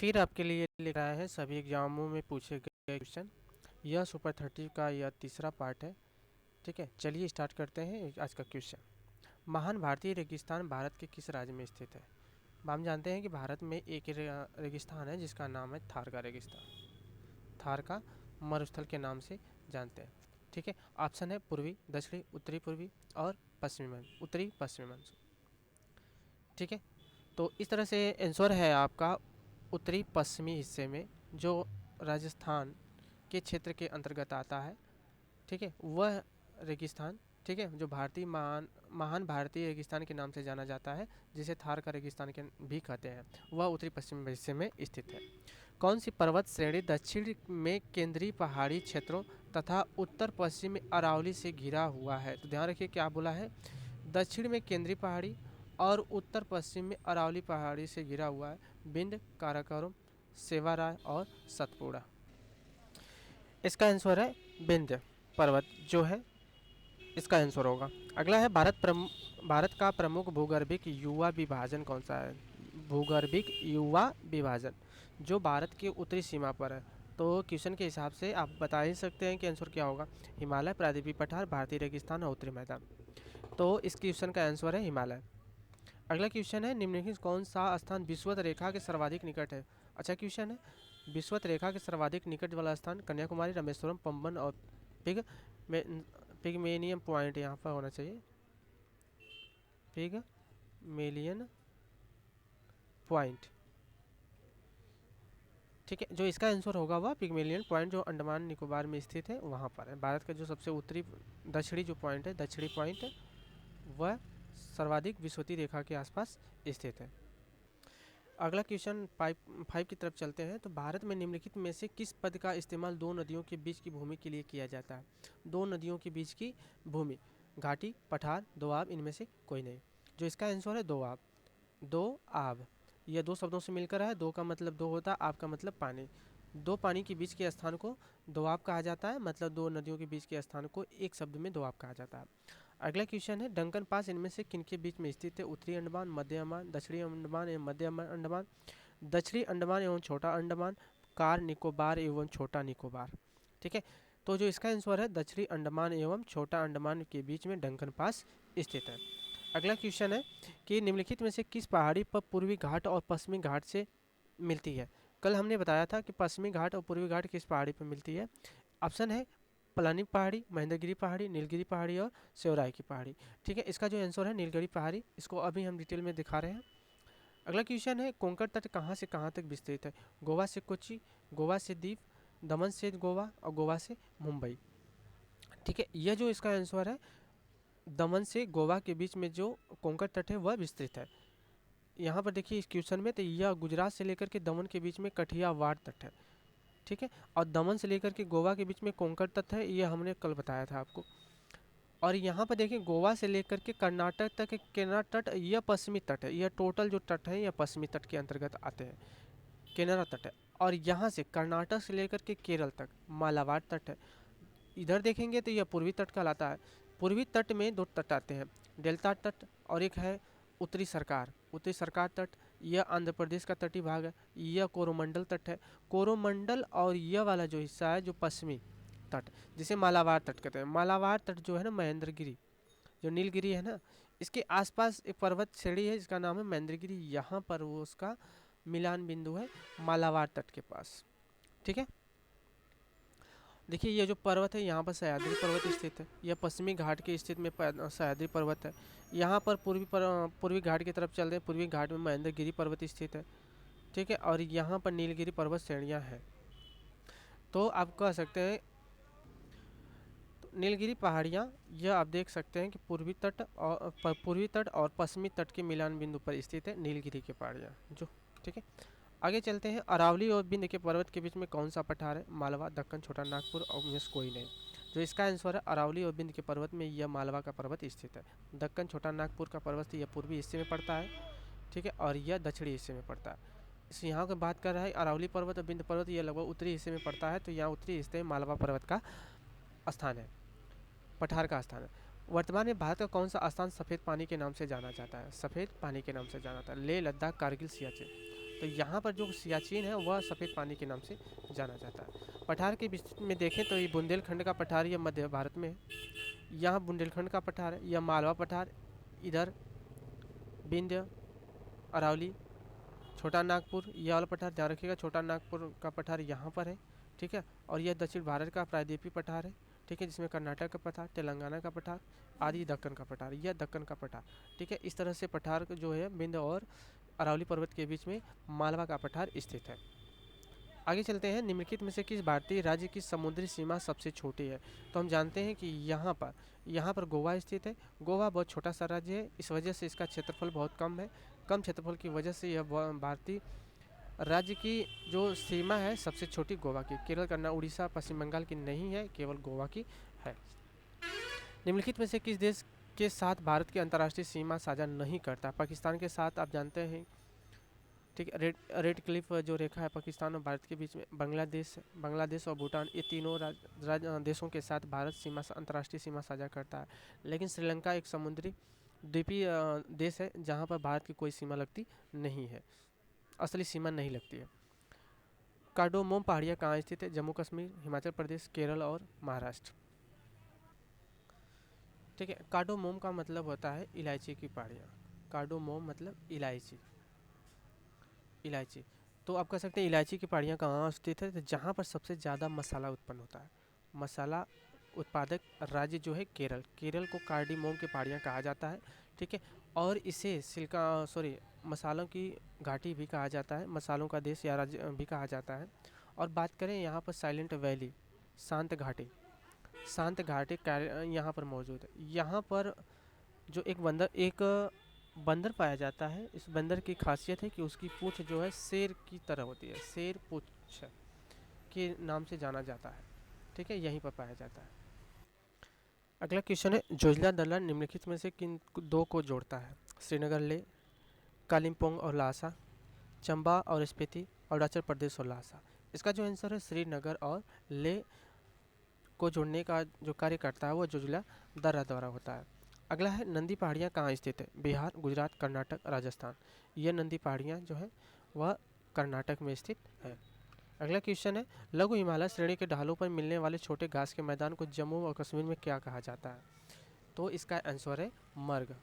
फिर आपके लिए लिख रहा है सभी एग्जामों में पूछे गए क्वेश्चन। यह सुपर 30 का यह तीसरा पार्ट है। ठीक है, चलिए स्टार्ट करते हैं आज का क्वेश्चन। महान भारतीय रेगिस्तान भारत के किस राज्य में स्थित है? हम जानते हैं कि भारत में एक रेगिस्तान है जिसका नाम है थार का रेगिस्तान। थार का मरुस्थल के नाम से जानते हैं। ठीक है, ऑप्शन है पूर्वी, दक्षिणी, उत्तरी पूर्वी और पश्चिमी, उत्तरी पश्चिमी। ठीक है, तो इस तरह से आंसर है आपका उत्तरी पश्चिमी हिस्से में, जो राजस्थान के क्षेत्र के अंतर्गत आता है। ठीक है, वह रेगिस्तान, ठीक है, जो भारतीय महान महान भारतीय रेगिस्तान के नाम से जाना जाता है, जिसे थार का रेगिस्तान के भी कहते हैं, वह उत्तरी पश्चिमी हिस्से में स्थित है। कौन सी पर्वत श्रेणी दक्षिण में केंद्रीय पहाड़ी क्षेत्रों तथा उत्तर पश्चिम में अरावली से घिरा हुआ है? तो ध्यान रखिए क्या बोला है, दक्षिण में केंद्रीय पहाड़ी और उत्तर पश्चिम में अरावली पहाड़ी से घिरा हुआ है। विंध्य, काराकोरम, सेवाराय और सतपुड़ा। इसका आंसर है विंध्य पर्वत जो है इसका आंसर होगा। अगला है भारत का प्रमुख भूगर्भिक युवा विभाजन कौन सा है? भूगर्भिक युवा विभाजन जो भारत की उत्तरी सीमा पर है। तो क्वेश्चन के हिसाब से आप बता ही सकते हैं कि आंसर क्या होगा। हिमालय, प्रायद्वीपीय पठार, भारतीय रेगिस्तान और उत्तरी मैदान। तो इस क्वेश्चन का आंसर है हिमालय। अगला क्वेश्चन है निम्नलिखित कौन सा स्थान विषुवत रेखा के सर्वाधिक निकट है? अच्छा क्वेश्चन है, विषुवत रेखा के सर्वाधिक निकट वाला स्थान कन्याकुमारी, रामेश्वरम, पंबन और पिग पिगमेलियन पॉइंट यहाँ पर होना चाहिए। Pygmalion point. ठीक है, जो इसका आंसर होगा वह पिगमेलियन पॉइंट, जो अंडमान निकोबार में स्थित है, वहाँ पर है। भारत का जो सबसे उत्तरी दक्षिणी जो पॉइंट है, दक्षिणी पॉइंट है, वह सर्वाधिक विषुवतीय रेखा के आसपास स्थित है। अगला क्वेश्चन 5 की तरफ चलते हैं। तो भारत में निम्नलिखित में से किस पद का इस्तेमाल दो नदियों के बीच की भूमि के लिए किया जाता है? दो नदियों के बीच की भूमि, घाटी, पठार, दोआब, इनमें से कोई नहीं। जो इसका आंसर है दोआब। दो आब, यह दो शब्दों से मिलकर है। दो का मतलब दो होता है, आब का मतलब पानी। दो पानी के बीच के स्थान को दोआब कहा जाता है, मतलब दो नदियों के बीच के स्थान को एक शब्द में दोआब कहा जाता है। अगला क्वेश्चन है डंकन पास इनमें से किनके बीच में स्थित है? उत्तरी अंडमान, मध्य अंडमान, दक्षिणी अंडमान एवं मध्य अंडमान, दक्षिणी अंडमान एवं छोटा अंडमान, कार निकोबार एवं छोटा निकोबार। ठीक है, तो जो इसका आंसर है दक्षिणी अंडमान एवं छोटा अंडमान के बीच में डंकन पास स्थित है। अगला क्वेश्चन है कि निम्नलिखित में से किस पहाड़ी पर पूर्वी घाट और पश्चिमी घाट से मिलती है? कल हमने बताया था कि पश्चिमी घाट और पूर्वी घाट किस पहाड़ी पर मिलती है। ऑप्शन है पलानी पहाड़ी, महेंद्रगिरी पहाड़ी, नीलगिरी पहाड़ी और सेवराय की पहाड़ी। ठीक है, इसका जो आंसर है नीलगिरी पहाड़ी। इसको अभी हम डिटेल में दिखा रहे हैं। अगला क्वेश्चन है कोंकण तट कहाँ से कहाँ तक विस्तृत है? गोवा से कोच्चि, गोवा से द्वीप, दमन से गोवा और गोवा से मुंबई। ठीक है, यह जो इसका आंसर है दमन से गोवा के बीच में जो कोंकण तट है वह विस्तृत है। यहाँ पर देखिए इस क्वेश्चन में, तो यह गुजरात से लेकर के दमन के बीच में कठियावाड़ तट है। ठीक है, और दमन से लेकर के गोवा के बीच में कोंकण तट है, यह हमने कल बताया था आपको। और यहाँ पर देखिए गोवा से लेकर के कर्नाटक तक केनरा तट, यह पश्चिमी तट है। यह टोटल जो तट है यह पश्चिमी तट के अंतर्गत आते हैं, केनरा तट है। और यहाँ से कर्नाटक से लेकर के केरल तक मालाबार तट है। इधर देखेंगे तो यह पूर्वी तट कहलाता है। पूर्वी तट में दो तट आते हैं, डेल्टा तट और एक है उत्तरी सरकार। उत्तरी सरकार तट यह आंध्र प्रदेश का तटीय भाग है। यह कोरोमंडल तट है। कोरोमंडल और यह वाला जो हिस्सा है जो पश्चिमी तट, जिसे मालाबार तट कहते हैं। मालाबार तट जो है ना, महेंद्रगिरी जो नीलगिरी है ना, इसके आसपास एक पर्वत श्रेणी है जिसका नाम है महेंद्रगिरी। यहाँ पर वो उसका मिलान बिंदु है मालाबार तट के पास। ठीक है, देखिए ये जो पर्वत है यहाँ पर सह्याद्री पर्वत स्थित है। यह पश्चिमी घाट के स्थित में सह्याद्री पर्वत है। यहाँ पर पूर्वी घाट की तरफ चल रहे हैं, पूर्वी घाट में महेंद्रगिरी पर्वत स्थित है। ठीक है, और यहाँ पर नीलगिरी पर्वत श्रेणियाँ हैं। तो आप कह सकते हैं नीलगिरी पहाड़ियाँ, यह आप देख सकते हैं कि पूर्वी तट और पश्चिमी तट के मिलान बिंदु पर स्थित है नीलगिरी की पहाड़ियाँ जो। ठीक है, आगे चलते हैं। अरावली और विंध्य के पर्वत के बीच में कौन सा पठार है? मालवा, दक्कन, छोटा नागपुर और में से कोई नहीं। जो इसका आंसर है अरावली और विंध्य के पर्वत में यह मालवा का पर्वत स्थित है। दक्कन, छोटा नागपुर का पर्वत यह पूर्वी हिस्से में पड़ता है। ठीक है, और यह दक्षिणी हिस्से में पड़ता है। इस यहाँ की बात कर रहा है अरावली पर्वत और विंध्य पर्वत, यह लगभग उत्तरी हिस्से में पड़ता है। तो यहाँ उत्तरी हिस्से में मालवा पर्वत का स्थान है, पठार का स्थान है। वर्तमान में भारत का कौन सा स्थान सफ़ेद पानी के नाम से जाना जाता है? सफ़ेद पानी के नाम से जाना जाता है। लेह, लद्दाख, कारगिल, सियाचिन। तो यहाँ पर जो सियाचिन है वह सफ़ेद पानी के नाम से जाना जाता है। पठार के विस्तृत में देखें तो ये बुंदेलखंड का पठार यह मध्य भारत में है, यहाँ बुंदेलखंड का पठार है, यह मालवा पठार, इधर विंध्य, अरावली, छोटा नागपुर, यह वाला पठार ध्यान रखिएगा, छोटा नागपुर का पठार यहाँ पर है, ठीक है। और यह दक्षिण भारत का प्रायद्वीपीय पठार है, ठीक है, जिसमें कर्नाटक का पठार, तेलंगाना का पठार आदि, दक्कन का पठार, यह दक्कन का पठार, ठीक है। इस तरह से पठार जो है विंध्य और अरावली पर्वत के बीच में मालवा का पठार स्थित है। आगे चलते हैं, निम्नलिखित में से किस भारतीय राज्य की समुद्री सीमा सबसे छोटी है? तो हम जानते हैं कि यहाँ पर गोवा स्थित है। गोवा बहुत छोटा सा राज्य है, इस वजह से इसका क्षेत्रफल बहुत कम है। कम क्षेत्रफल की वजह से यह भारतीय राज्य की जो सीमा है सबसे छोटी गोवा की। केरल, कर्नाटक, उड़ीसा, पश्चिम बंगाल की नहीं है, केवल गोवा की है। निम्नलिखित में से किस देश के साथ भारत की अंतर्राष्ट्रीय सीमा साझा नहीं करता? पाकिस्तान के साथ आप जानते हैं, ठीक है। रेड क्लिफ जो रेखा है पाकिस्तान और भारत के बीच में, बांग्लादेश और भूटान, ये तीनों देशों के साथ भारत अंतर्राष्ट्रीय सीमा साझा करता है। लेकिन श्रीलंका एक समुद्री द्वीपीय देश है जहाँ पर भारत की कोई सीमा लगती नहीं है, असली सीमा नहीं लगती है। कार्डोमोम पहाड़ियाँ कहाँ स्थित है? जम्मू कश्मीर, हिमाचल प्रदेश, केरल और महाराष्ट्र, ठीक है। कार्डोमोम का मतलब होता है इलायची की पहाड़ियाँ। कार्डोमोम मतलब इलायची। तो आप कह सकते हैं इलायची की पहाड़ियाँ कहाँ स्थित है? तो जहाँ पर सबसे ज़्यादा मसाला उत्पन्न होता है। मसाला उत्पादक राज्य जो है केरल को कार्डोमोम की पहाड़ियाँ कहा जाता है, ठीक है। और इसे मसालों की घाटी भी कहा जाता है, मसालों का देश या राज्य भी कहा जाता है। और बात करें यहाँ पर साइलेंट वैली, शांत घाटी यहाँ पर मौजूद है। यहाँ पर जो एक बंदर पाया जाता है। इस बंदर की खासियत है कि उसकी पूंछ जो है शेर की तरह होती है, शेर पूंछ के नाम से जाना जाता है, ठीक है, यहीं पर पाया जाता है। अगला क्वेश्चन है, जोजिला दर्रा निम्नलिखित में से किन दो को जोड़ता है? श्रीनगर, ले, कालिम्पोंग और लासा, चंबा और स्पीति, अरुणाचल प्रदेश और लासा। इसका जो आंसर है श्रीनगर और ले को जोड़ने का जो कार्य करता है वो जोजिला दर्रा द्वारा होता है। अगला है, नंदी पहाड़ियाँ कहाँ स्थित है? बिहार, गुजरात, कर्नाटक, राजस्थान। यह नंदी पहाड़ियाँ जो है वह कर्नाटक में स्थित है। अगला क्वेश्चन है, लघु हिमालय श्रेणी के ढालों पर मिलने वाले छोटे घास के मैदान को जम्मू और कश्मीर में क्या कहा जाता है? तो इसका आंसर है मर्ग।